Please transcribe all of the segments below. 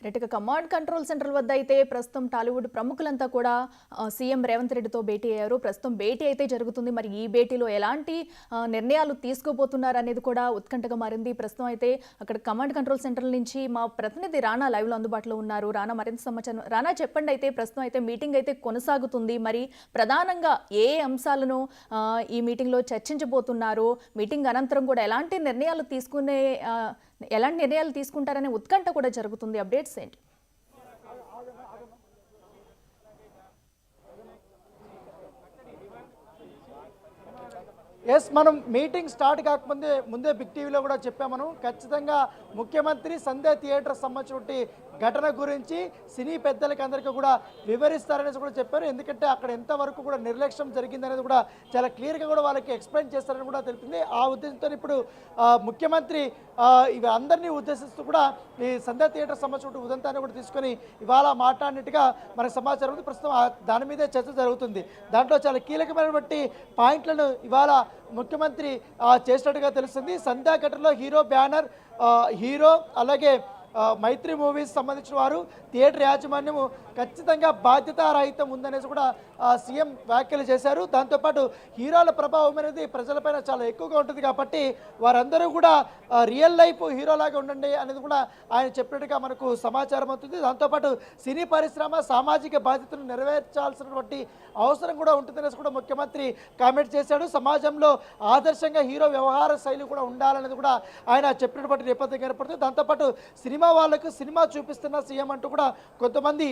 రైట్‌గా command control centre వద్ద అయితే ప్రస్తుతం టాలీవుడ్ ప్రముఖులంతా కూడా సీఎం రేవంత్ రెడ్డితో భేటీ అయ్యారు. ప్రస్తుతం భేటీ అయితే జరుగుతుంది. మరి ఈ భేటీలో ఎలాంటి నిర్ణయాలు తీసుకోబోతున్నారు అనేది కూడా ఉత్కంఠగా మారింది. ప్రస్తుతం అయితే అక్కడ కమాండ్ కంట్రోల్ సెంటర్ నుంచి మా ప్రతినిధి రానా లైవ్‌లో అందుబాటులో ఉన్నారు. రానా మరింత సమాచారం రానా చెప్పండి. అయితే ప్రస్తుతం అయితే మీటింగ్ అయితే కొనసాగుతుంది. మరి ప్రధానంగా ఏ అంశాలను ఈ మీటింగ్‌లో చర్చించబోతున్నారు? మీటింగ్ అనంతరం కూడా ఎలాంటి నిర్ణయాలు తీసుకుంటారనే ఉత్కంఠ కూడా జరుగుతుంది. అప్డేట్స్ ఏంటి? ఎస్ మనం మీటింగ్ స్టార్ట్ కాకముందే బిగ్ టీవీలో కూడా చెప్పాము. మనం ఖచ్చితంగా ముఖ్యమంత్రి సంధ్య థియేటర్ సంబంధించి ఘటన గురించి సినీ పెద్దలకి అందరికీ కూడా వివరిస్తారనేసి కూడా చెప్పారు. ఎందుకంటే అక్కడ ఎంతవరకు కూడా నిర్లక్ష్యం జరిగిందనేది కూడా చాలా క్లియర్గా కూడా వాళ్ళకి ఎక్స్ప్లెయిన్ చేస్తారని కూడా తెలిపింది. ఆ ఉద్దేశంతో ఇప్పుడు ముఖ్యమంత్రి ఇవి అందరినీ ఉద్దేశిస్తూ కూడా ఈ సంధ్య థియేటర్ సంబంధించిన ఉదంతాన్ని కూడా తీసుకొని ఇవాళ మాట్లాడినట్టుగా మనకు సమాచారం ఉంది. ప్రస్తుతం దాని మీదే చర్చ జరుగుతుంది. దాంట్లో చాలా కీలకమైనటువంటి పాయింట్లను ఇవాళ ముఖ్యమంత్రి చేసినట్టుగా తెలుస్తుంది. సంధ్యా ఘటనలో హీరో బ్యానర్ హీరో అలాగే మైత్రి మూవీస్ సంబంధించిన వారు థియేటర్ యాజమాన్యము ఖచ్చితంగా బాధ్యతారహితం ఉందనేసి కూడా సీఎం వ్యాఖ్యలు చేశారు. దాంతోపాటు హీరోల ప్రభావం అనేది ప్రజలపైన చాలా ఎక్కువగా ఉంటుంది కాబట్టి వారందరూ కూడా రియల్ లైఫ్ హీరోలాగా ఉండండి అనేది కూడా ఆయన చెప్పినట్టుగా మనకు సమాచారం అవుతుంది. దాంతోపాటు సినీ పరిశ్రమ సామాజిక బాధ్యతను నెరవేర్చాల్సినటువంటి అవసరం కూడా ఉంటుందనేసి కూడా ముఖ్యమంత్రి కామెంట్ చేశాడు. సమాజంలో ఆదర్శంగా హీరో వ్యవహార శైలి కూడా ఉండాలనేది కూడా ఆయన చెప్పినటువంటి నేపథ్యం ఏర్పడుతుంది. దాంతోపాటు సినిమా వాళ్ళకు సినిమా చూపిస్తున్న సీఎం అంటూ కూడా కొంతమంది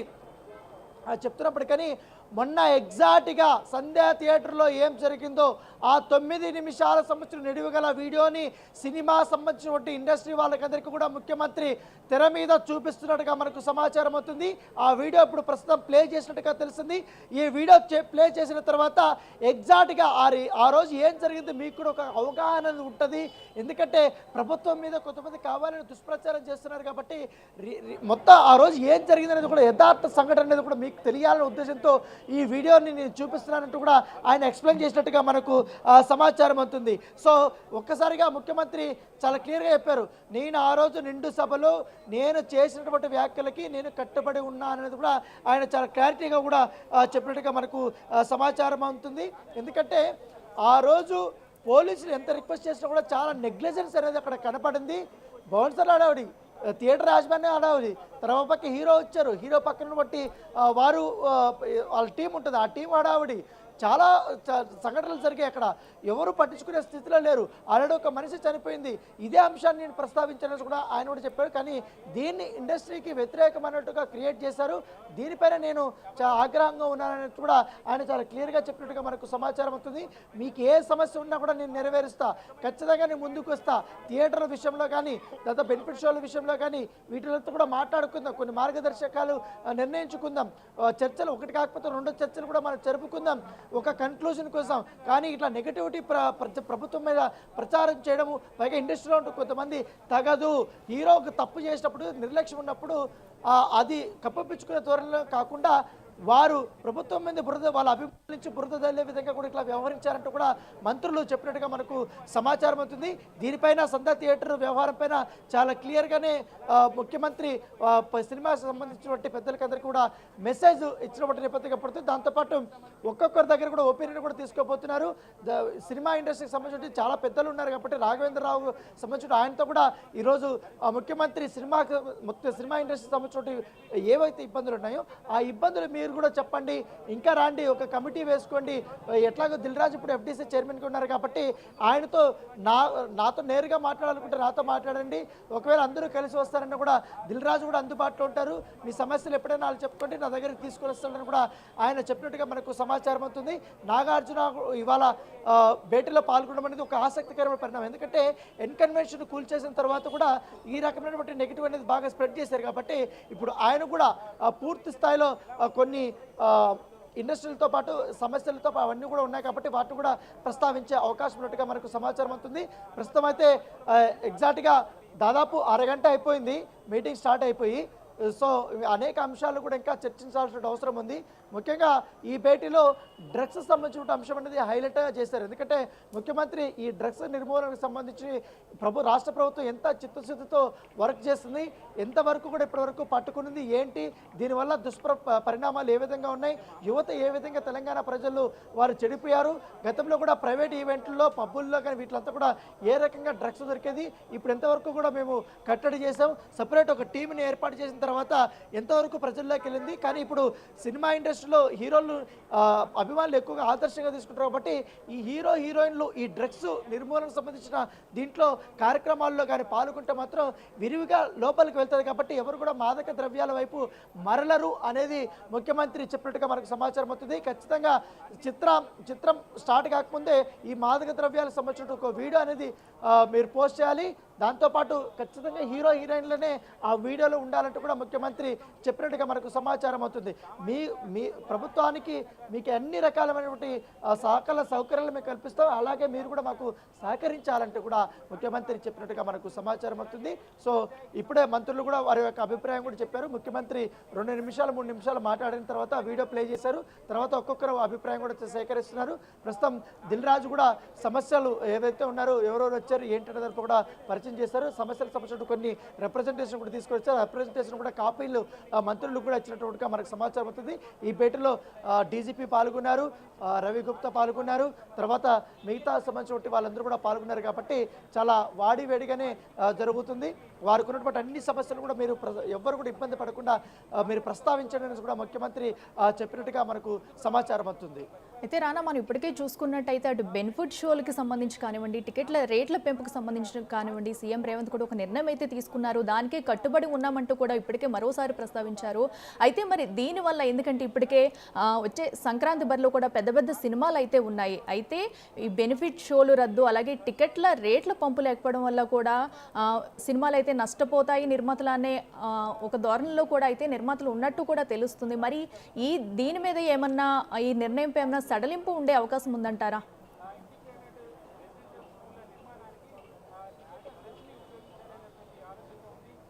చెప్తున్నప్పటికీ మొన్న ఎగ్జాక్ట్గా సంధ్యా థియేటర్లో ఏం జరిగిందో ఆ 9 నిమిషాల సంబంధించిన నిడివిగల వీడియోని సినిమా సంబంధించినటువంటి ఇండస్ట్రీ వాళ్ళకందరికీ కూడా ముఖ్యమంత్రి తెర మీద చూపిస్తున్నట్టుగా మనకు సమాచారం అవుతుంది. ఆ వీడియో ఇప్పుడు ప్రస్తుతం ప్లే చేసినట్టుగా తెలిసింది. ఈ వీడియో ప్లే చేసిన తర్వాత ఎగ్జాక్ట్గా ఆ రోజు ఏం జరిగింది మీకు కూడా ఒక అవగాహన ఉంటుంది. ఎందుకంటే ప్రభుత్వం మీద కొంతమంది కావాలని దుష్ప్రచారం చేస్తున్నారు కాబట్టి మొత్తం ఆ రోజు ఏం జరిగింది అనేది కూడా యథార్థ సంఘటన అనేది కూడా మీకు తెలియాలనే ఉద్దేశంతో ఈ వీడియోని నేను చూపిస్తున్నానంటూ కూడా ఆయన ఎక్స్ప్లెయిన్ చేసినట్టుగా మనకు సమాచారం అవుతుంది. సో ఒక్కసారిగా ముఖ్యమంత్రి చాలా క్లియర్గా చెప్పారు, నేను ఆ రోజు నిండు సభలో నేను చేసినటువంటి వ్యాఖ్యలకి నేను కట్టుబడి ఉన్నాననేది కూడా ఆయన చాలా క్లారిటీగా కూడా చెప్పినట్టుగా మనకు సమాచారం అవుతుంది. ఎందుకంటే ఆ రోజు పోలీసులు ఎంత రిక్వెస్ట్ చేసినా కూడా చాలా నెగ్లిజెన్స్ అనేది అక్కడ కనపడింది. బౌన్సర్లు ఆడావిడి, థియేటర్ యాజమాన్యం ఆడావిడి, తర్వాత పక్క హీరో వచ్చారు, హీరో పక్కన బట్టి వారు వాళ్ళ టీం ఉంటుంది, ఆ టీం ఆడావిడి, చాలా సంఘటనలు జరిగాయి. అక్కడ ఎవరు పట్టించుకునే స్థితిలో లేరు. ఆల్రెడీ ఒక మనిషి చనిపోయింది. ఇదే అంశాన్ని నేను ప్రస్తావించానని కూడా ఆయన కూడా చెప్పారు. కానీ దీన్ని ఇండస్ట్రీకి వ్యతిరేకమైనట్టుగా క్రియేట్ చేశారు. దీనిపైన నేను చాలా ఆగ్రహంగా ఉన్నానని కూడా ఆయన చాలా క్లియర్గా చెప్పినట్టుగా మనకు సమాచారం అవుతుంది. మీకు ఏ సమస్య ఉన్నా కూడా నేను నెరవేరుస్తా, ఖచ్చితంగా నేను ముందుకు వస్తా. థియేటర్ల విషయంలో కానీ లేదా బెనిఫిట్ షోల విషయంలో కానీ వీటితో కూడా మాట్లాడుకుందాం, కొన్ని మార్గదర్శకాలు నిర్ణయించుకుందాం, చర్చలు ఒకటి కాకపోతే 2 చర్చలు కూడా మనం జరుపుకుందాం ఒక కన్క్లూజన్ కోసం. కానీ ఇట్లా నెగటివిటీ ప్రభుత్వం మీద ప్రచారం చేయడము, పైగా ఇండస్ట్రీలో ఉంటూ కొంతమంది తగదు, హీరోకి తప్పు చేసినప్పుడు నిర్లక్ష్యం ఉన్నప్పుడు అది కప్పిపుచ్చుకునే ధోరణిలో కాకుండా వారు ప్రభుత్వం మీద వాళ్ళ అభిమానించి బురద తల్లే విధంగా కూడా ఇట్లా వ్యవహరించారంటూ కూడా మంత్రులు చెప్పినట్టుగా మనకు సమాచారం అవుతుంది. దీనిపైన సంధ్యా థియేటర్ వ్యవహారం పైన చాలా క్లియర్గానే ముఖ్యమంత్రి సినిమా సంబంధించినటువంటి పెద్దలకందరికీ కూడా మెసేజ్ ఇచ్చినటువంటి నేపథ్యం పడుతుంది. దాంతోపాటు ఒక్కొక్కరి దగ్గర కూడా ఒపీనియన్ కూడా తీసుకోబోతున్నారు. సినిమా ఇండస్ట్రీకి సంబంధించి చాలా పెద్దలు ఉన్నారు కాబట్టి రాఘవేంద్రరావు సంబంధించిన ఆయనతో కూడా ఈరోజు ముఖ్యమంత్రి సినిమా ఇండస్ట్రీకి సంబంధించిన ఏవైతే ఇబ్బందులు ఉన్నాయో ఆ ఇబ్బందులు మీరు కూడా చెప్పండి, ఇంకా రాండి, ఒక కమిటీ వేసుకోండి. ఎట్లాగో దిల్ రాజు ఇప్పుడు ఎఫ్డీసీ చైర్మన్గా ఉన్నారు కాబట్టి ఆయనతో నాతో నేరుగా మాట్లాడాలనుకుంటే నాతో మాట్లాడండి, ఒకవేళ అందరూ కలిసి వస్తారని కూడా దిల్ రాజు కూడా అందుబాటులో ఉంటారు, మీ సమస్యలు ఎప్పుడైనా వాళ్ళు చెప్పుకోండి, నా దగ్గరికి తీసుకొని వస్తారని కూడా ఆయన చెప్పినట్టుగా మనకు సమాచారం అవుతుంది. నాగార్జున ఇవాళ భేటీలో పాల్గొనడం అనేది ఒక ఆసక్తికరమైన పరిణామం. ఎందుకంటే ఎన్కన్వెన్షన్ కూల్చేసిన తర్వాత కూడా ఈ రకమైనటువంటి నెగిటివ్ అనేది బాగా స్ప్రెడ్ చేశారు కాబట్టి ఇప్పుడు ఆయన కూడా పూర్తి స్థాయిలో కొన్ని ఇండస్ట్రీలతో పాటు సమస్యలతో అవన్నీ కూడా ఉన్నాయి కాబట్టి వాటిని కూడా ప్రస్తావించే అవకాశం ఉన్నట్టుగా మనకు సమాచారం అవుతుంది. ప్రస్తుతం అయితే ఎగ్జాక్ట్గా దాదాపు అరగంట అయిపోయింది మీటింగ్ స్టార్ట్ అయిపోయి. సో అనేక అంశాలు కూడా ఇంకా చర్చించాల్సిన అవసరం ఉంది. ముఖ్యంగా ఈ భేటీలో డ్రగ్స్ సంబంధించిన అంశం అనేది హైలైట్ చేశారు. ఎందుకంటే ముఖ్యమంత్రి ఈ డ్రగ్స్ నిర్మూలనకు సంబంధించి రాష్ట్ర ప్రభుత్వం ఎంత చిత్తశుద్ధితో వర్క్ చేస్తుంది, ఎంతవరకు కూడా ఇప్పటివరకు పట్టుకున్నది ఏంటి, దీనివల్ల పరిణామాలు ఏ విధంగా ఉన్నాయి, యువత ఏ విధంగా తెలంగాణ ప్రజలు వారు చెడిపోయారు, గతంలో కూడా ప్రైవేట్ ఈవెంట్లలో పబ్బుల్లో కానీ వీటిలంతా కూడా ఏ రకంగా డ్రగ్స్ దొరికేది, ఇప్పుడు ఎంతవరకు కూడా మేము కట్టడి చేసాం, సపరేట్ ఒక టీంని ఏర్పాటు చేసిన తర్వాత ఎంతవరకు ప్రజల్లోకి వెళ్ళింది. కానీ ఇప్పుడు సినిమా ఇండస్ట్రీలో హీరోలు అభిమానులు ఎక్కువగా ఆదర్శంగా తీసుకుంటారు కాబట్టి ఈ హీరోయిన్లు ఈ డ్రగ్స్ నిర్మూలనకు సంబంధించిన దీంట్లో కార్యక్రమాల్లో కానీ పాల్గొంటే మాత్రం విరివిగా లోపలికి వెళ్తుంది. కాబట్టి ఎవరు కూడా మాదక ద్రవ్యాల వైపు మరలరు అనేది ముఖ్యమంత్రి చెప్పినట్టుగా మనకు సమాచారం అవుతుంది. ఖచ్చితంగా చిత్రం స్టార్ట్ కాకముందే ఈ మాదక ద్రవ్యాలకు సంబంధించిన ఒక వీడియో అనేది మీరు పోస్ట్ చేయాలి. దాంతోపాటు ఖచ్చితంగా హీరోయిన్లనే ఆ వీడియోలో ఉండాలంటూ కూడా ముఖ్యమంత్రి చెప్పినట్టుగా మనకు సమాచారం అవుతుంది. మీ ప్రభుత్వానికి మీకు అన్ని రకాలైనటువంటి సకల సౌకర్యాలు మేము కల్పిస్తాం, అలాగే మీరు కూడా మాకు సహకరించాలంటూ కూడా ముఖ్యమంత్రి చెప్పినట్టుగా మనకు సమాచారం అవుతుంది. సో ఇప్పుడే మంత్రులు కూడా వారి యొక్క అభిప్రాయం కూడా చెప్పారు. ముఖ్యమంత్రి 2 నిమిషాలు 3 నిమిషాలు మాట్లాడిన తర్వాత వీడియో ప్లే చేశారు. తర్వాత ఒక్కొక్కరు అభిప్రాయం కూడా సేకరిస్తున్నారు. ప్రస్తుతం దిల్ రాజు కూడా సమస్యలు ఏవైతే ఉన్నారో ఎవరెవరు వచ్చారు ఏంటనే కూడా పరిచయం చేశారు. సమస్యలకు సంబంధించిన కొన్ని రిప్రజెంటేషన్ కూడా తీసుకొచ్చారు. రిప్రజెంటేషన్ కూడా కాపీలు మంత్రులకు కూడా ఇచ్చినట్టుగా మనకు సమాచారం అవుతుంది. ఈ భేటీలో డీజీపీ పాల్గొన్నారు, రవి గుప్తా పాల్గొన్నారు, తర్వాత మిగతా సంబంధించిన వాళ్ళందరూ కూడా పాల్గొన్నారు. కాబట్టి చాలా వాడివేడిగానే జరుగుతుంది. వారికి ఉన్నటువంటి అన్ని సమస్యలు కూడా మీరు ఎవ్వరు కూడా ఇబ్బంది పడకుండా మీరు ప్రస్తావించండి అని కూడా ముఖ్యమంత్రి చెప్పినట్టుగా మనకు సమాచారం అవుతుంది. అయితే రానా, మనం ఇప్పటికే చూసుకున్నట్టయితే అటు బెనిఫిట్ షోలకి సంబంధించి కానివ్వండి, టికెట్ల రేట్ల పెంపుకు సంబంధించిన కానివ్వండి, సీఎం రేవంత్ కూడా ఒక నిర్ణయం అయితే తీసుకున్నారు. దానికే కట్టుబడి ఉన్నామంటూ కూడా ఇప్పటికే మరోసారి ప్రస్తావించారు. అయితే మరి దీనివల్ల ఎందుకంటే ఇప్పటికే వచ్చే సంక్రాంతి బరిలో కూడా పెద్ద పెద్ద సినిమాలు అయితే ఉన్నాయి. అయితే ఈ బెనిఫిట్ షోలు రద్దు, అలాగే టికెట్ల రేట్ల పంపు లేకపోవడం వల్ల కూడా సినిమాలు అయితే నష్టపోతాయి నిర్మాతలు అనే ఒక ధోరణిలో కూడా అయితే నిర్మాతలు ఉన్నట్టు కూడా తెలుస్తుంది. మరి దీని మీద ఏమన్నా ఈ నిర్ణయంపై ఏమన్నా సడలింపు ఉండే అవకాశం ఉందంటారా?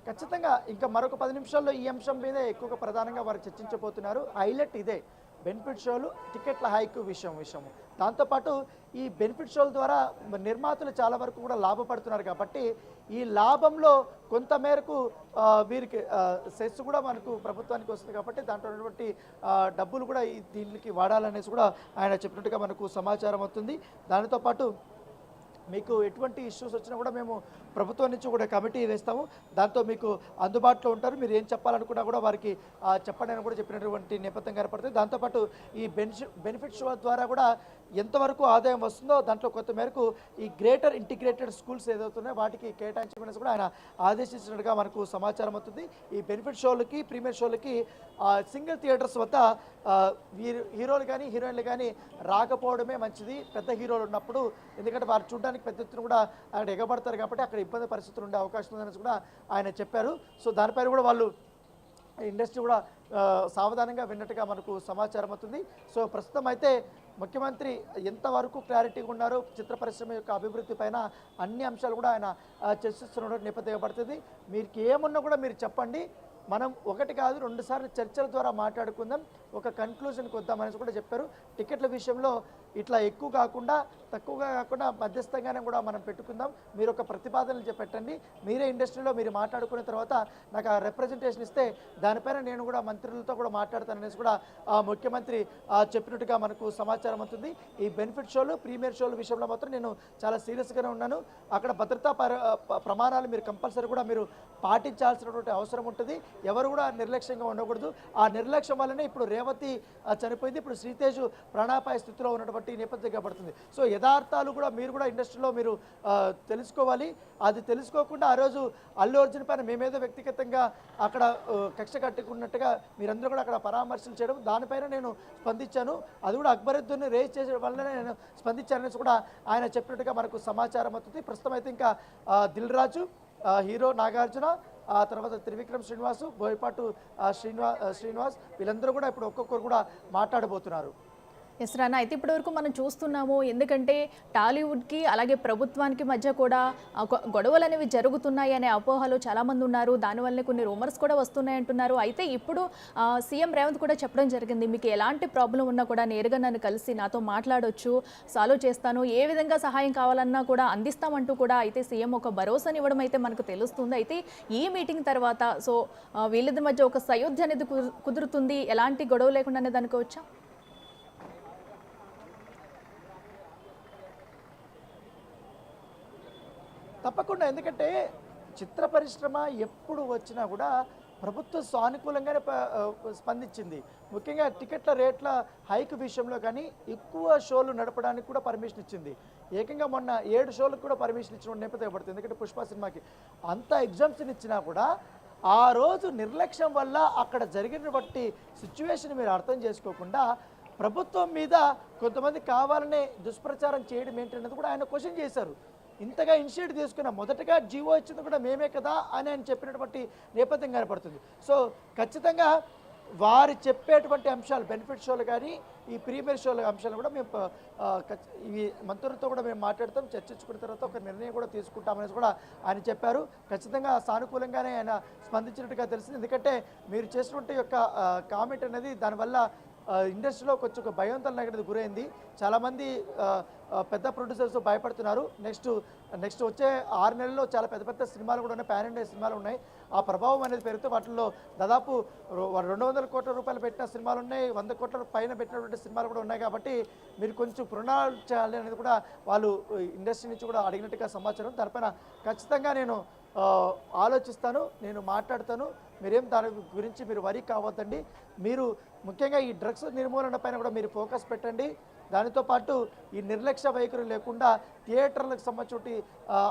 ఖచ్చితంగా ఇంకా మరొక 10 నిమిషాల్లో ఈ అంశం మీద ఎక్కువగా ప్రధానంగా వారు చర్చించబోతున్నారు. హైలైట్ ఇదే, బెనిఫిట్ షోలు టికెట్ల హైక్ విషయము. దాంతోపాటు ఈ బెనిఫిట్ షోల ద్వారా నిర్మాతలు చాలా వరకు కూడా లాభపడుతున్నారు. కాబట్టి ఈ లాభంలో కొంత మేరకు వీరికి సెస్ కూడా మనకు ప్రభుత్వానికి వస్తుంది. కాబట్టి దాంట్లో ఉన్నటువంటి డబ్బులు కూడా దీనికి వాడాలనేసి కూడా ఆయన చెప్పినట్టుగా మనకు సమాచారం అవుతుంది. దానితో పాటు మీకు ఎటువంటి ఇష్యూస్ వచ్చినా కూడా మేము ప్రభుత్వం నుంచి కూడా కమిటీ వేస్తాము, దాంతో మీకు అందుబాటులో ఉంటారు, మీరు ఏం చెప్పాలనుకున్నా కూడా వారికి చెప్పండి అని కూడా చెప్పినటువంటి నేపథ్యం కనపడుతుంది. దాంతోపాటు ఈ బెనిఫిట్ షో ద్వారా కూడా ఎంతవరకు ఆదాయం వస్తుందో దాంట్లో కొంత మేరకు ఈ గ్రేటర్ ఇంటిగ్రేటెడ్ స్కూల్స్ ఏదవుతున్నాయో వాటికి కేటాయించమని కూడా ఆయన ఆదేశించినట్టుగా మనకు సమాచారం అవుతుంది. ఈ బెనిఫిట్ షోలకి ప్రీమియర్ షోలకి సింగిల్ థియేటర్స్ వద్ద హీరోలు కానీ హీరోయిన్లు కానీ రాకపోవడమే మంచిది పెద్ద హీరోలు ఉన్నప్పుడు. ఎందుకంటే వారు చూడడానికి పెద్ద ఎత్తున కూడా అక్కడ ఎగబడతారు కాబట్టి అక్కడ ఇబ్బంది పరిస్థితులు ఉండే అవకాశం ఉందని కూడా ఆయన చెప్పారు. సో దానిపైన కూడా వాళ్ళు ఇండస్ట్రీ కూడా సావధానంగా విన్నట్టుగా మనకు సమాచారం అవుతుంది. సో ప్రస్తుతం అయితే ముఖ్యమంత్రి ఎంతవరకు క్లారిటీగా ఉన్నారో చిత్ర పరిశ్రమ యొక్క అభివృద్ధి పైన అన్ని అంశాలు కూడా ఆయన చర్చిస్తున్న నేపథ్యం పడుతుంది. మీకు ఏమున్నా కూడా మీరు చెప్పండి, మనం ఒకటి కాదు 2 సార్లు చర్చల ద్వారా మాట్లాడుకుందాం, ఒక కన్క్లూజన్కి వద్దామనేసి కూడా చెప్పారు. టికెట్ల విషయంలో ఇట్లా ఎక్కువ కాకుండా తక్కువగా కాకుండా మధ్యస్థంగానే కూడా మనం పెట్టుకుందాం, మీరు ఒక ప్రతిపాదనలు పెట్టండి, మీరే ఇండస్ట్రీలో మీరు మాట్లాడుకున్న తర్వాత నాకు ఆ రిప్రజెంటేషన్ ఇస్తే దానిపైన నేను కూడా మంత్రులతో కూడా మాట్లాడతాననేసి కూడా ముఖ్యమంత్రి చెప్పినట్టుగా మనకు సమాచారం అవుతుంది. ఈ బెనిఫిట్ షోలు ప్రీమియర్ షోల విషయంలో మాత్రం నేను చాలా సీరియస్గానే ఉన్నాను. అక్కడ భద్రతా ప్రమాణాలు మీరు కంపల్సరీ కూడా మీరు పాటించాల్సినటువంటి అవసరం ఉంటుంది. ఎవరు కూడా నిర్లక్ష్యంగా ఉండకూడదు. ఆ నిర్లక్ష్యం వల్లనే ఇప్పుడు రేవతి చనిపోయింది, ఇప్పుడు శ్రీతేజ్ ప్రాణాపాయ స్థితిలో ఉన్నటువంటి నేపథ్యం కనబడుతుంది. సో యథార్థాలు కూడా మీరు కూడా ఇండస్ట్రీలో మీరు తెలుసుకోవాలి. అది తెలుసుకోకుండా ఆ రోజు అల్లు అర్జున్ పైన మేమేదో వ్యక్తిగతంగా అక్కడ కక్ష కట్టుకున్నట్టుగా మీరందరూ కూడా అక్కడ పరామర్శలు చేయడం, దానిపైన నేను స్పందించాను. అది కూడా అక్బరుద్దీన్ని రేజ్ చేసే వల్లనే నేను స్పందించాననేసి కూడా ఆయన చెప్పినట్టుగా మనకు సమాచారం అవుతుంది. ప్రస్తుతం అయితే ఇంకా దిల్ రాజు, హీరో నాగార్జున, ఆ తర్వాత త్రివిక్రమ్ శ్రీనివాస్, బోయపాటు శ్రీనివాస్ వీళ్ళందరూ కూడా ఇప్పుడు ఒక్కొక్కరు కూడా మాట్లాడబోతున్నారు. ఎస్ రానా, అయితే ఇప్పటివరకు మనం చూస్తున్నాము. ఎందుకంటే టాలీవుడ్కి అలాగే ప్రభుత్వానికి మధ్య కూడా గొడవలు అనేవి జరుగుతున్నాయి అనే అపోహలు చాలామంది ఉన్నారు. దానివల్లనే కొన్ని రూమర్స్ కూడా వస్తున్నాయి అంటున్నారు. అయితే ఇప్పుడు సీఎం రేవంత్ కూడా చెప్పడం జరిగింది, మీకు ఎలాంటి ప్రాబ్లం ఉన్నా కూడా నేరుగా నన్ను కలిసి నాతో మాట్లాడొచ్చు, సాల్వ్ చేస్తాను, ఏ విధంగా సహాయం కావాలన్నా కూడా అందిస్తామంటూ కూడా అయితే సీఎం ఒక భరోసానివ్వడం అయితే మనకు తెలుస్తుంది. అయితే ఈ మీటింగ్ తర్వాత సో వీళ్ళిద్దరి మధ్య ఒక సయోధ్య అనేది కుదురుతుంది, ఎలాంటి గొడవ లేకుండా అనేది అనుకోవచ్చా? తప్పకుండా. ఎందుకంటే చిత్ర పరిశ్రమ ఎప్పుడు వచ్చినా కూడా ప్రభుత్వం సానుకూలంగానే స్పందించింది. ముఖ్యంగా టికెట్ల రేట్ల హైక్ విషయంలో కానీ ఎక్కువ షోలు నడపడానికి కూడా పర్మిషన్ ఇచ్చింది. ఏకంగా మొన్న 7 షోలకు కూడా పర్మిషన్ ఇచ్చిన నేపథ్యం పడుతుంది. ఎందుకంటే పుష్ప సినిమాకి అంత ఎగ్జామ్షన్ ఇచ్చినా కూడా ఆ రోజు నిర్లక్ష్యం వల్ల అక్కడ జరిగినటువంటి సిచ్యువేషన్ మీరు అర్థం చేసుకోకుండా ప్రభుత్వం మీద కొంతమంది కావాలనే దుష్ప్రచారం చేయడం ఏంటనేది కూడా ఆయన క్వశ్చన్ చేశారు. ఇంతగా ఇనిషియేటివ్ తీసుకున్న మొదటగా జీవో ఇచ్చింది కూడా మేమే కదా అని ఆయన చెప్పినటువంటి నేపథ్యం కనపడుతుంది. సో ఖచ్చితంగా వారు చెప్పేటువంటి అంశాలు, బెనిఫిట్ షోలు కానీ ఈ ప్రీమియర్ షోల అంశాలు కూడా మేము ఈ మంత్రులతో కూడా మేము మాట్లాడతాం, చర్చించుకున్న తర్వాత ఒక నిర్ణయం కూడా తీసుకుంటామనేసి కూడా ఆయన చెప్పారు. ఖచ్చితంగా సానుకూలంగానే ఆయన స్పందించినట్టుగా తెలిసింది. ఎందుకంటే మీరు చేసినటువంటి యొక్క కామెంట్ అనేది దానివల్ల ఇండస్ట్రీలో కొంచెం ఒక భయాందోళన అనేది గురైంది. చాలామంది పెద్ద ప్రొడ్యూసర్స్ భయపడుతున్నారు. నెక్స్ట్ వచ్చే 6 నెలల్లో చాలా పెద్ద పెద్ద సినిమాలు కూడా ఉన్నాయి, పాన్ ఇండియా సినిమాలు ఉన్నాయి. ఆ ప్రభావం అనేది పెరిగితే వాటిల్లో దాదాపు 200 కోట్ల రూపాయలు పెట్టిన సినిమాలు ఉన్నాయి, 100 కోట్ల పైన పెట్టినటువంటి సినిమాలు కూడా ఉన్నాయి. కాబట్టి మీరు కొంచెం చేయాలి అనేది కూడా వాళ్ళు ఇండస్ట్రీ నుంచి కూడా అడిగినట్టుగా సమాచారం. దానిపైన ఖచ్చితంగా నేను ఆలోచిస్తాను, నేను మాట్లాడతాను. మీరేం దాని గురించి మీరు వరీ కావద్దండి. మీరు ముఖ్యంగా ఈ డ్రగ్స్ నిర్మూలన పైన కూడా మీరు ఫోకస్ పెట్టండి. దానితో పాటు ఈ నిర్లక్ష్య వైఖరి లేకుండా థియేటర్లకు సంబంధించి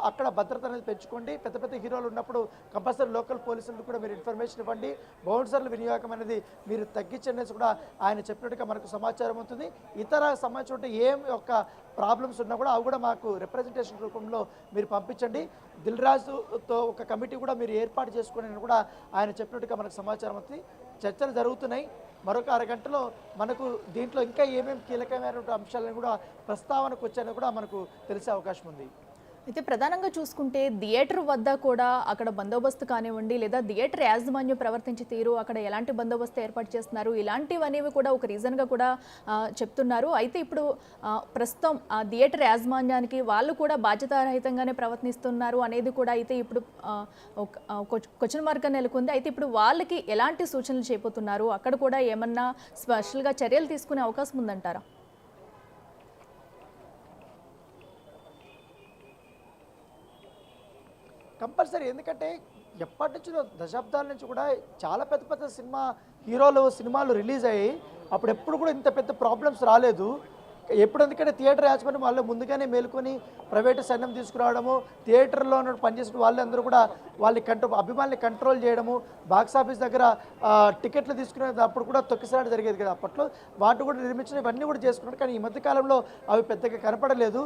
అక్కడ భద్రత అనేది పెంచుకోండి. పెద్ద పెద్ద హీరోలు ఉన్నప్పుడు కంపల్సరీ లోకల్ పోలీసులకు కూడా మీరు ఇన్ఫర్మేషన్ ఇవ్వండి. బౌన్సర్ల వినియోగం అనేది మీరు తగ్గించనేసి కూడా ఆయన చెప్పినట్టుగా మనకు సమాచారం అవుతుంది. ఇతర సంబంధించిన ఏం యొక్క ప్రాబ్లమ్స్ ఉన్నా కూడా అవి కూడా మాకు రిప్రజెంటేషన్ రూపంలో మీరు పంపించండి. దిల్ రాజుతో ఒక కమిటీ కూడా మీరు ఏర్పాటు చేసుకోండి కూడా ఆయన చెప్పినట్టుగా మనకు సమాచారం అవుతుంది. చర్చలు జరుగుతున్నాయి. మరొక అరగంటలో మనకు దీంట్లో ఇంకా ఏమేమి కీలకమైనటువంటి అంశాలను కూడా ప్రస్తావనకు వచ్చాయని కూడా మనకు తెలిసే అవకాశం ఉంది. అయితే ప్రధానంగా చూసుకుంటే థియేటర్ వద్ద కూడా అక్కడ బందోబస్తు కానివ్వండి, లేదా థియేటర్ యాజమాన్యం ప్రవర్తించే తీరు, అక్కడ ఎలాంటి బందోబస్తు ఏర్పాటు చేస్తున్నారు, ఇలాంటివనేవి కూడా ఒక రీజన్గా కూడా చెప్తున్నారు. అయితే ఇప్పుడు ప్రస్తుతం ఆ థియేటర్ యాజమాన్యానికి వాళ్ళు కూడా బాధ్యతారహితంగానే ప్రవర్తిస్తున్నారు అనేది కూడా అయితే ఇప్పుడు క్వశ్చన్ మార్క్గా నెలకొంది. అయితే ఇప్పుడు వాళ్ళకి ఎలాంటి సూచనలు చేయబోతున్నారు, అక్కడ కూడా ఏమన్నా స్పెషల్గా చర్యలు తీసుకునే అవకాశం ఉందంటారా? కంపల్సరీ. ఎందుకంటే ఎప్పటి నుంచో దశాబ్దాల నుంచి కూడా చాలా పెద్ద పెద్ద సినిమాలు రిలీజ్ అయ్యాయి. అప్పుడు ఎప్పుడు కూడా ఇంత పెద్ద ప్రాబ్లమ్స్ రాలేదు. ఎందుకంటే థియేటర్ యాజమాన్యం వాళ్ళు ముందుగానే మేలుకొని ప్రైవేటు సైన్యం తీసుకురావడము, థియేటర్లో పనిచేసిన వాళ్ళందరూ కూడా అభిమానుల్ని కంట్రోల్ చేయడము, బాక్స్ ఆఫీస్ దగ్గర టికెట్లు తీసుకునేటప్పుడు కూడా తొక్కిసలాట జరిగేది కదా అప్పట్లో. వాటి కూడా నిర్మించిన ఇవన్నీ కూడా చేసుకున్నారు. కానీ ఈ మధ్యకాలంలో అవి పెద్దగా కనపడలేదు.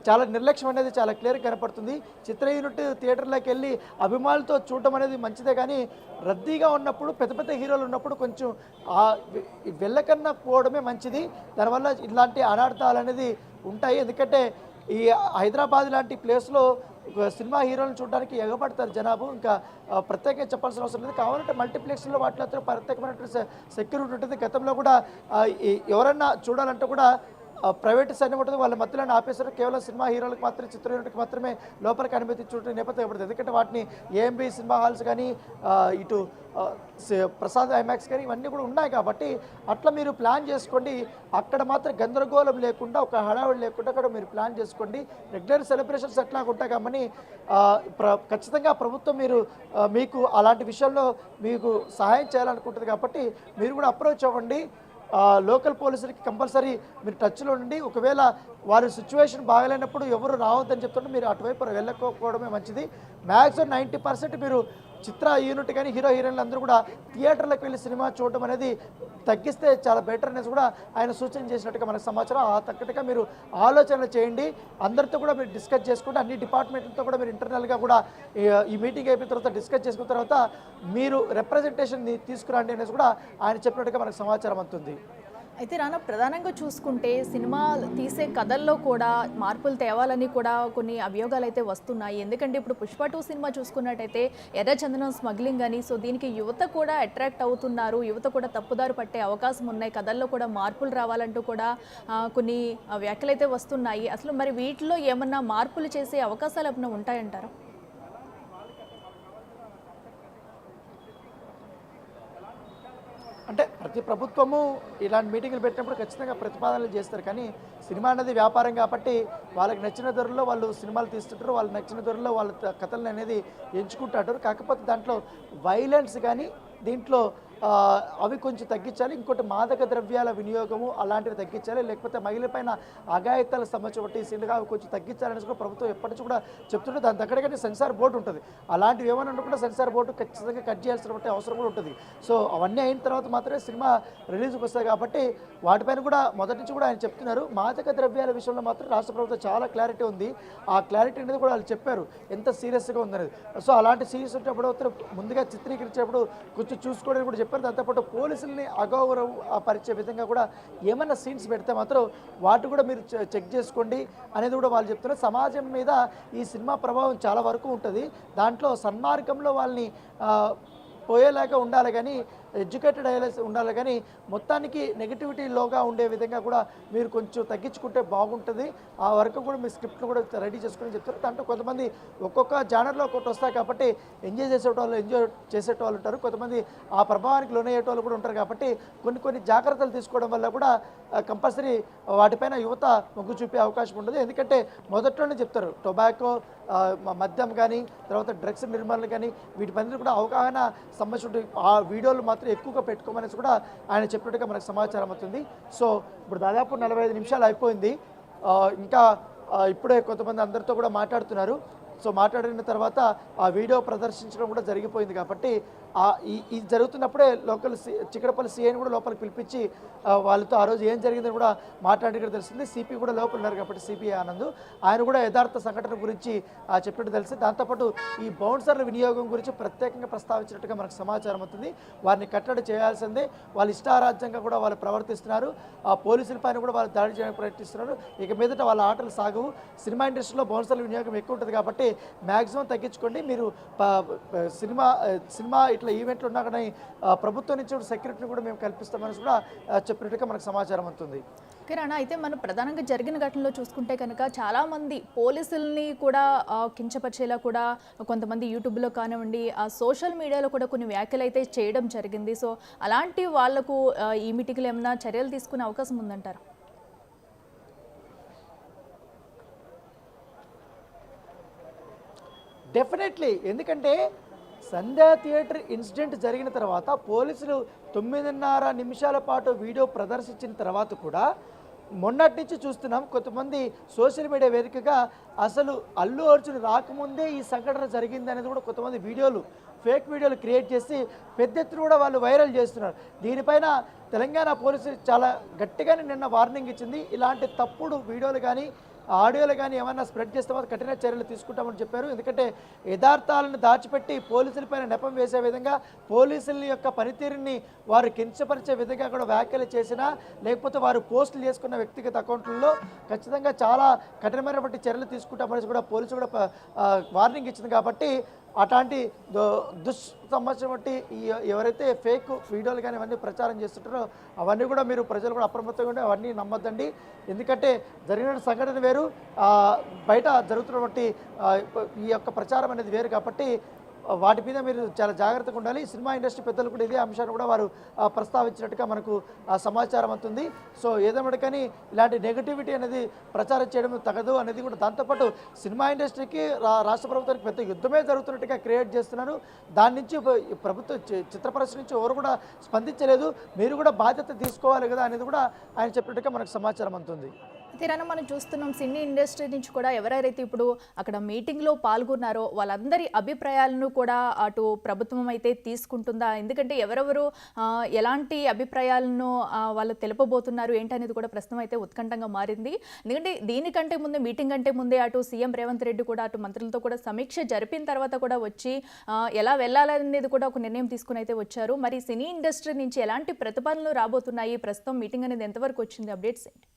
చాలా నిర్లక్ష్యం అనేది చాలా క్లియర్గా కనపడుతుంది. చిత్ర యూనిట్ థియేటర్లోకి వెళ్ళి అభిమానులతో చూడటం అనేది మంచిదే, కానీ రద్దీగా ఉన్నప్పుడు పెద్ద పెద్ద హీరోలు ఉన్నప్పుడు కొంచెం వెళ్ళకన్నా పోవడమే మంచిది. దానివల్ల ఇలాంటి అనార్థాలు అనేది ఉంటాయి. ఎందుకంటే ఈ హైదరాబాద్ లాంటి ప్లేస్లో సినిమా హీరోలను చూడడానికి ఎగబడతారు జనాభా. ఇంకా ప్రత్యేకంగా చెప్పాల్సిన అవసరం లేదు. కావాలంటే మల్టీప్లెక్స్లో వాటిలో ప్రత్యేకమైనటువంటి సెక్యూరిటీ ఉంటుంది. గతంలో కూడా ఎవరన్నా చూడాలంటే కూడా ప్రైవేట్ సైన్యం ఉంటుంది, వాళ్ళ మధ్యలో ఆపేశారు. కేవలం సినిమా హీరోలకు మాత్రమే, చిత్ర యూనిట్కి మాత్రమే లోపలికి అనుమతి చూడటం నేపథ్యం పడుతుంది. ఎందుకంటే వాటిని ఏఎంబి సినిమా హాల్స్ కానీ ఇటు ప్రసాద్ ఐమాక్స్ కానీ ఇవన్నీ కూడా ఉన్నాయి. కాబట్టి అట్లా మీరు ప్లాన్ చేసుకోండి. అక్కడ మాత్రం గందరగోళం లేకుండా, ఒక హడావిడి లేకుండా అక్కడ మీరు ప్లాన్ చేసుకోండి. రెగ్యులర్ సెలబ్రేషన్స్ ఎట్లాగా ఉంటాయి కాబట్టి ఖచ్చితంగా ప్రభుత్వం మీకు అలాంటి విషయంలో మీకు సహాయం చేయాలనుకుంటుంది. కాబట్టి మీరు కూడా అప్రోచ్ అవ్వండి. లోకల్ పోలీసులకి కంపల్సరీ మీరు టచ్లో ఉండి, ఒకవేళ వారి సిచ్యువేషన్ బాగలేనప్పుడు ఎవరు రావద్దని చెప్తుంటే మీరు అటువైపు వెళ్ళకపోవడమే మంచిది. మ్యాక్సిమం 90% మీరు చిత్ర యూనిట్ కానీ హీరో హీరోయిన్లు అందరూ కూడా థియేటర్లకు వెళ్ళి సినిమా చూడడం అనేది తగ్గిస్తే చాలా బెటర్ అనేసి కూడా ఆయన సూచన చేసినట్టుగా మనకు సమాచారం. ఆ తగ్గట్టుగా మీరు ఆలోచనలు చేయండి. అందరితో కూడా మీరు డిస్కస్ చేసుకుంటే, అన్ని డిపార్ట్మెంట్లతో కూడా మీరు ఇంటర్నల్గా కూడా ఈ మీటింగ్ అయిపోయిన తర్వాత డిస్కస్ చేసుకున్న తర్వాత మీరు రిప్రజెంటేషన్ తీసుకురండి అనేసి కూడా ఆయన చెప్పినట్టుగా మనకు సమాచారం అందుతుంది. అయితే రానా ప్రధానంగా చూసుకుంటే సినిమా తీసే కథల్లో కూడా మార్పులు తేవాలని కూడా కొన్ని అభియోగాలు అయితే వస్తున్నాయి. ఎందుకంటే ఇప్పుడు 'పుష్ప 2' సినిమా చూసుకున్నట్టయితే ఎర్రచందనం స్మగ్లింగ్ అని, సో దీనికి యువత కూడా అట్రాక్ట్ అవుతున్నారు. యువత కూడా తప్పుదారి పట్టే అవకాశం ఉన్నాయి. కథల్లో కూడా మార్పులు రావాలంటూ కూడా కొన్ని వ్యాఖ్యలు అయితే వస్తున్నాయి. అసలు మరి వీటిలో ఏమన్నా మార్పులు చేసే అవకాశాలు ఏమన్నా ఉంటాయంటారా? అంటే ప్రతి ప్రభుత్వము ఇలాంటి మీటింగులు పెట్టినప్పుడు ఖచ్చితంగా ప్రతిపాదనలు చేస్తారు. కానీ సినిమా అనేది వ్యాపారం కాబట్టి వాళ్ళకి నచ్చిన ధరల్లో వాళ్ళు సినిమాలు తీస్తుంటారు. వాళ్ళకి నచ్చిన ధరల్లో వాళ్ళ కథలను అనేది ఎంచుకుంటారు. కాకపోతే దాంట్లో వైలెన్స్ కానీ దీంట్లో అవి కొంచెం తగ్గించాలి. ఇంకోటి మాదక ద్రవ్యాల వినియోగము అలాంటివి తగ్గించాలి. లేకపోతే మహిళపైన అఘాయిత్యాలకు సంబంధించి సీన్లుగా అవి కొంచెం తగ్గించాలని కూడా ప్రభుత్వం ఎప్పటి నుంచి కూడా చెప్తుంటే దాని దగ్గరగానే సెన్సార్ బోర్డు ఉంటుంది. అలాంటివి ఏమన్నా కూడా సెన్సార్ బోర్డు ఖచ్చితంగా కట్ చేయాల్సినటువంటి అవసరం కూడా ఉంటుంది. సో అవన్నీ అయిన తర్వాత మాత్రమే సినిమా రిలీజ్కి వస్తాయి కాబట్టి వాటిపైన కూడా మొదటి నుంచి కూడా ఆయన చెప్తున్నారు. మాదక ద్రవ్యాల విషయంలో మాత్రం రాష్ట్ర ప్రభుత్వం చాలా క్లారిటీ ఉంది. ఆ క్లారిటీ అనేది కూడా వాళ్ళు చెప్పారు ఎంత సీరియస్గా ఉందనేది. సో అలాంటి సీరియస్ ఉన్నప్పుడు ముందుగా చిత్రీకరించేటప్పుడు కొంచెం చూసుకోవడానికి కూడా చెప్పారు. దాంతోపాటు పోలీసుల్ని అగౌరవం పరిచే విధంగా కూడా ఏమన్నా సీన్స్ పెడితే మాత్రం వాటి కూడా మీరు చెక్ చేసుకోండి అనేది కూడా వాళ్ళు చెప్తున్నారు. సమాజం మీద ఈ సినిమా ప్రభావం చాలా వరకు ఉంటుంది. దాంట్లో సన్మార్గంలో వాళ్ళని పోయేలాగా ఉండాలి కానీ ఎడ్యుకేటెడ్ అయ్యేలా ఉండాలి కానీ మొత్తానికి నెగిటివిటీలోగా ఉండే విధంగా కూడా మీరు కొంచెం తగ్గించుకుంటే బాగుంటుంది. ఆ వరకు కూడా మీ స్క్రిప్ట్ను కూడా రెడీ చేసుకుని చెప్తారు. దాంట్లో కొంతమంది ఒక్కొక్క జానర్లో ఒక్కొక్కటి వస్తాయి కాబట్టి ఎంజాయ్ చేసేటోళ్ళు ఉంటారు. కొంతమంది ఆ ప్రభావానికి లోనయ్యేటోళ్ళు కూడా ఉంటారు. కాబట్టి కొన్ని జాగ్రత్తలు తీసుకోవడం వల్ల కూడా కంపల్సరీ వాటిపైన యువత మొగ్గు చూపే అవకాశం ఉండదు. ఎందుకంటే మొదట్లోనే చెప్తారు టొబాకో మద్యం కానీ తర్వాత డ్రగ్స్ నిర్మూలన కానీ వీటిపైన కూడా అవగాహన సంబంధించిన ఆ వీడియోలు మాత్రం ఎక్కువగా పెట్టుకోమనేసి కూడా ఆయన చెప్పినట్టుగా మనకు సమాచారం అవుతుంది. సో ఇప్పుడు దాదాపు 45 నిమిషాలు అయిపోయింది. ఇంకా ఇప్పుడే కొంతమంది అందరితో కూడా మాట్లాడుతున్నారు. సో మాట్లాడిన తర్వాత ఆ వీడియో ప్రదర్శించడం కూడా జరిగిపోయింది కాబట్టి ఇది జరుగుతున్నప్పుడే లోకల్ చిక్కడపల్లి సీఐని కూడా లోపలికి పిలిపించి వాళ్ళతో ఆ రోజు ఏం జరిగిందని కూడా మాట్లాడినట్టు తెలిసింది. సిపి కూడా లోపల ఉన్నారు కాబట్టి సిపిఐ ఆనంద్ ఆయన కూడా యథార్థ సంఘటన గురించి చెప్పినట్టు తెలిసి దాంతోపాటు ఈ బౌన్సర్ల వినియోగం గురించి ప్రత్యేకంగా ప్రస్తావించినట్టుగా మనకు సమాచారం అవుతుంది. వారిని కట్టడి చేయాల్సిందే. వాళ్ళు ఇష్టారాజ్యంగా కూడా వాళ్ళు ప్రవర్తిస్తున్నారు. ఆ పోలీసుల పైన కూడా వాళ్ళు దాడి చేయడానికి ప్రయత్నిస్తున్నారు. ఇక మీదట వాళ్ళ ఆటలు సాగవు. సినిమా ఇండస్ట్రీలో బౌన్సర్ల వినియోగం ఎక్కువ ఉంటుంది కాబట్టి మ్యాక్సిమం తగ్గించుకోండి. మీరు సినిమా ఇట్లా ఈవెంట్లు ఉన్నా కానీ ప్రభుత్వం నుంచి సెక్యూరిటీని కూడా మేము కల్పిస్తామని కూడా చెప్పినట్టుగా మనకు సమాచారం అవుతుంది. కిరణ్, అయితే మనం ప్రధానంగా జరిగిన ఘటనలో చూసుకుంటే కనుక చాలామంది పోలీసుల్ని కూడా కించపరిచేలా కూడా కొంతమంది యూట్యూబ్లో కానివ్వండి సోషల్ మీడియాలో కూడా కొన్ని వ్యాఖ్యలు అయితే చేయడం జరిగింది. సో అలాంటి వాళ్లకు ఈ మీటింగ్లో ఏమైనా చర్యలు తీసుకునే అవకాశం ఉందంటారు? డెఫినెట్లీ. ఎందుకంటే సంధ్యా థియేటర్ ఇన్సిడెంట్ జరిగిన తర్వాత పోలీసులు 9:30 నిమిషాల పాటు వీడియో ప్రదర్శించిన తర్వాత కూడా మొన్నటి నుంచి చూస్తున్నాం కొంతమంది సోషల్ మీడియా వేదికగా అసలు అల్లు అర్జున్ రాకముందే ఈ సంఘటన జరిగింది అనేది కూడా కొంతమంది ఫేక్ వీడియోలు క్రియేట్ చేసి పెద్ద ఎత్తున కూడా వాళ్ళు వైరల్ చేస్తున్నారు. దీనిపైన తెలంగాణ పోలీసు చాలా గట్టిగానే నిన్న వార్నింగ్ ఇచ్చింది. ఇలాంటి తప్పుడు వీడియోలు కానీ ఆడియోలు కానీ ఏమన్నా స్ప్రెడ్ చేస్తే మాత్రం కఠిన చర్యలు తీసుకుంటామని చెప్పారు. ఎందుకంటే యథార్థాలను దాచిపెట్టి పోలీసులపైన నెపం వేసే విధంగా పోలీసుల యొక్క పనితీరుని వారు కించపరిచే విధంగా కూడా వ్యాఖ్యలు చేసినా లేకపోతే వారు పోస్టులు చేసుకున్న వ్యక్తిగత అకౌంట్లలో ఖచ్చితంగా చాలా కఠినమైనటువంటి చర్యలు తీసుకుంటామని కూడా పోలీసు కూడా వార్నింగ్ ఇచ్చింది. కాబట్టి అట్లాంటి దుస్సంబంధించినటువంటి ఎవరైతే ఫేక్ వీడియోలు కానీ ఇవన్నీ ప్రచారం చేస్తుంటారో అవన్నీ కూడా మీరు ప్రజలు కూడా అప్రమత్తంగా ఉండి అవన్నీ నమ్మొద్దండి. ఎందుకంటే జరిగిన సంఘటన వేరు, బయట జరుగుతున్నటువంటి ఈ యొక్క ప్రచారం అనేది వేరు. కాబట్టి వాటి మీద మీరు చాలా జాగ్రత్తగా ఉండాలి. సినిమా ఇండస్ట్రీ పెద్దలు కూడా ఇదే అంశాన్ని కూడా వారు ప్రస్తావించినట్టుగా మనకు సమాచారం అవుతుంది. సో ఏదేమైనా కానీ ఇలాంటి నెగటివిటీ అనేది ప్రచారం చేయడం తగదు అనేది కూడా. దాంతోపాటు సినిమా ఇండస్ట్రీకి రాష్ట్ర ప్రభుత్వానికి పెద్ద యుద్ధమే జరుగుతున్నట్టుగా క్రియేట్ చేస్తున్నారు. దాని నుంచి ప్రభుత్వ చిత్ర పరిశ్రమ నుంచి ఎవరు కూడా స్పందించలేదు. మీరు కూడా బాధ్యత తీసుకోవాలి కదా అనేది కూడా ఆయన చెప్పినట్టుగా మనకు సమాచారం అవుతుంది. తీరాన మనం చూస్తున్నాం సినీ ఇండస్ట్రీ నుంచి కూడా ఎవరెవరైతే ఇప్పుడు అక్కడ మీటింగ్లో పాల్గొన్నారో వాళ్ళందరి అభిప్రాయాలను కూడా అటు ప్రభుత్వం అయితే తీసుకుంటుందా, ఎందుకంటే ఎవరెవరు ఎలాంటి అభిప్రాయాలను వాళ్ళు తెలుపబోతున్నారు ఏంటనేది కూడా ప్రస్తుతం అయితే ఉత్కంఠంగా మారింది. ఎందుకంటే దీనికంటే ముందే మీటింగ్ అంటే ముందే అటు సీఎం రేవంత్ రెడ్డి కూడా అటు మంత్రులతో కూడా సమీక్ష జరిపిన తర్వాత కూడా వచ్చి ఎలా వెళ్ళాలనేది కూడా ఒక నిర్ణయం తీసుకుని అయితే వచ్చారు. మరి సినీ ఇండస్ట్రీ నుంచి ఎలాంటి ప్రతిపాదనలు రాబోతున్నాయి, ప్రస్తుతం మీటింగ్ అనేది ఎంతవరకు వచ్చింది, అప్డేట్స్ ఏంటి?